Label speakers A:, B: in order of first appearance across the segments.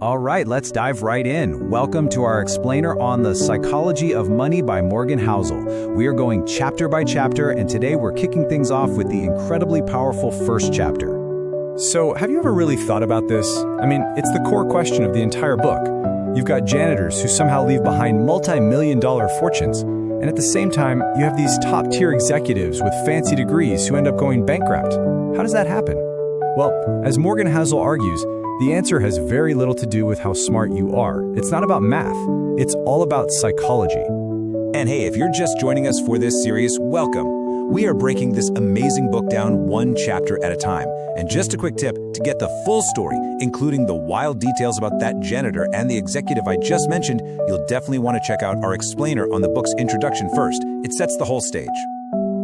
A: All right, let's dive right in. Welcome to our explainer on the psychology of money by Morgan Housel. We are going chapter by chapter, and today we're kicking things off with the incredibly powerful first chapter.
B: So, have you ever really thought about this? I mean, it's the core question of the entire book. You've got janitors who somehow leave behind multi-million-dollar fortunes, and at the same time, you have these top-tier executives with fancy degrees who end up going bankrupt. How does that happen? Well, as Morgan Housel argues, the answer has very little to do with how smart you are. It's not about math. It's all about psychology.
C: And hey, if you're just joining us for this series, welcome. We are breaking this amazing book down one chapter at a time. And just a quick tip, to get the full story, including the wild details about that janitor and the executive I just mentioned, you'll definitely want to check out our explainer on the book's introduction first. It sets the whole stage.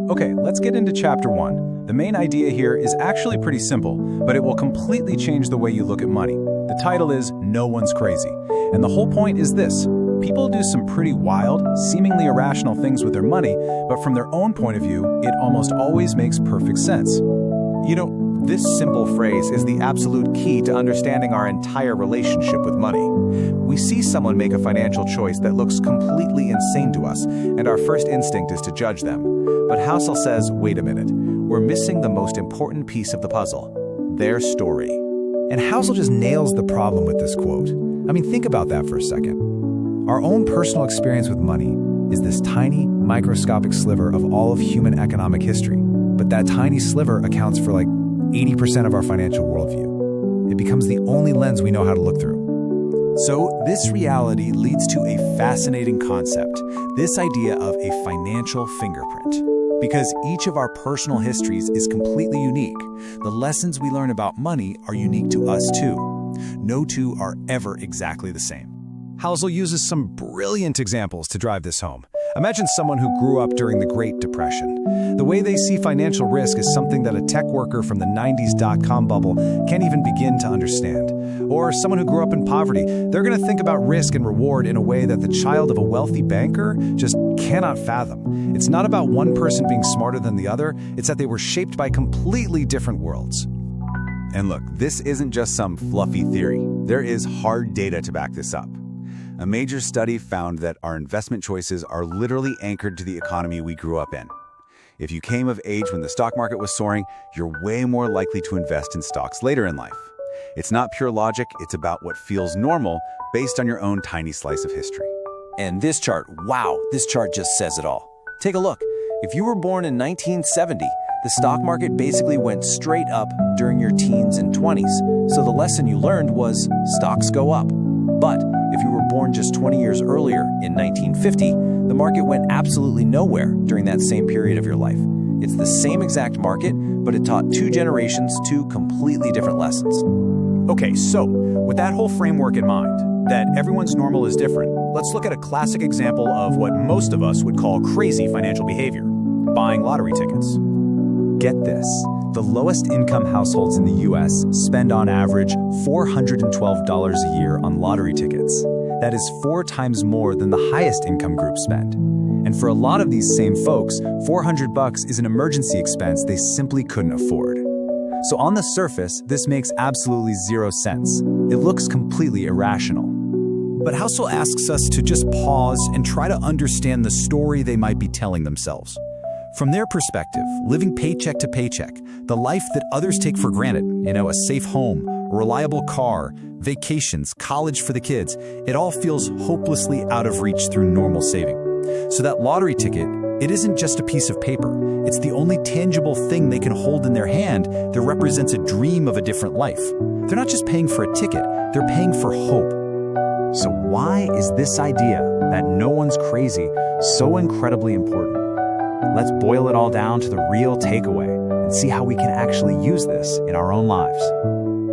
A: Okay, let's get into chapter 1. The main idea here is actually pretty simple, but it will completely change the way you look at money. The title is No One's Crazy, and the whole point is this. People do some pretty wild, seemingly irrational things with their money, but from their own point of view, it almost always makes perfect sense.
D: You know, this simple phrase is the absolute key to understanding our entire relationship with money. We see someone make a financial choice that looks completely insane to us, and our first instinct is to judge them. But Housel says, wait a minute, we're missing the most important piece of the puzzle, their story.
E: And Housel just nails the problem with this quote. I mean, think about that for a second. Our own personal experience with money is this tiny, microscopic sliver of all of human economic history. But that tiny sliver accounts for like 80% of our financial worldview. It becomes the only lens we know how to look through.
C: So this reality leads to a fascinating concept, this idea of a financial fingerprint. Because each of our personal histories is completely unique, the lessons we learn about money are unique to us too. No two are ever exactly the same.
A: Housel uses some brilliant examples to drive this home. Imagine someone who grew up during the Great Depression. The way they see financial risk is something that a tech worker from the 90s dot-com bubble can't even begin to understand. Or someone who grew up in poverty, they're going to think about risk and reward in a way that the child of a wealthy banker just cannot fathom. It's not about one person being smarter than the other, it's that they were shaped by completely different worlds.
D: And look, this isn't just some fluffy theory. There is hard data to back this up. A major study found that our investment choices are literally anchored to the economy we grew up in. If you came of age when the stock market was soaring, you're way more likely to invest in stocks later in life. It's not pure logic, it's about what feels normal based on your own tiny slice of history.
C: And this chart, wow, this chart just says it all. Take a look. If you were born in 1970, the stock market basically went straight up during your teens and 20s. So the lesson you learned was stocks go up. But if you were born just 20 years earlier in 1950, the market went absolutely nowhere during that same period of your life. It's the same exact market, but it taught two generations two completely different lessons.
B: Okay, so with that whole framework in mind, that everyone's normal is different, let's look at a classic example of what most of us would call crazy financial behavior: buying lottery tickets.
A: Get this. The lowest income households in the U.S. spend on average $412 a year on lottery tickets. That is 4 times more than the highest income group spend. And for a lot of these same folks, $400 is an emergency expense they simply couldn't afford. So on the surface, this makes absolutely zero sense. It looks completely irrational. But Housel asks us to just pause and try to understand the story they might be telling themselves. From their perspective, living paycheck to paycheck, the life that others take for granted, a safe home, a reliable car, vacations, college for the kids, it all feels hopelessly out of reach through normal saving. So that lottery ticket, it isn't just a piece of paper. It's the only tangible thing they can hold in their hand that represents a dream of a different life. They're not just paying for a ticket, they're paying for hope. So why is this idea that no one's crazy so incredibly important? Let's boil it all down to the real takeaway and see how we can actually use this in our own lives.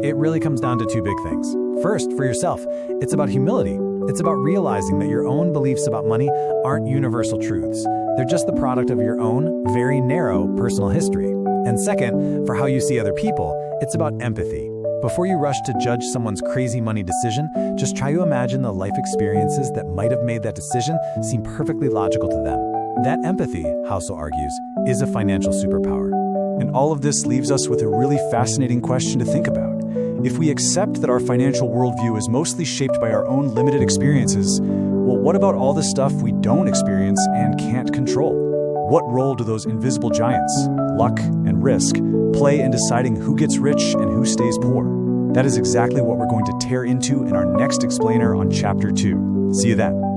E: It really comes down to 2 big things. First, for yourself, it's about humility. It's about realizing that your own beliefs about money aren't universal truths. They're just the product of your own, very narrow personal history. And second, for how you see other people, it's about empathy. Before you rush to judge someone's crazy money decision, just try to imagine the life experiences that might have made that decision seem perfectly logical to them. That empathy, Housel argues, is a financial superpower.
B: And all of this leaves us with a really fascinating question to think about. If we accept that our financial worldview is mostly shaped by our own limited experiences, well, what about all the stuff we don't experience and can't control? What role do those invisible giants, luck and risk, play in deciding who gets rich and who stays poor? That is exactly what we're going to tear into in our next explainer on Chapter 2. See you then.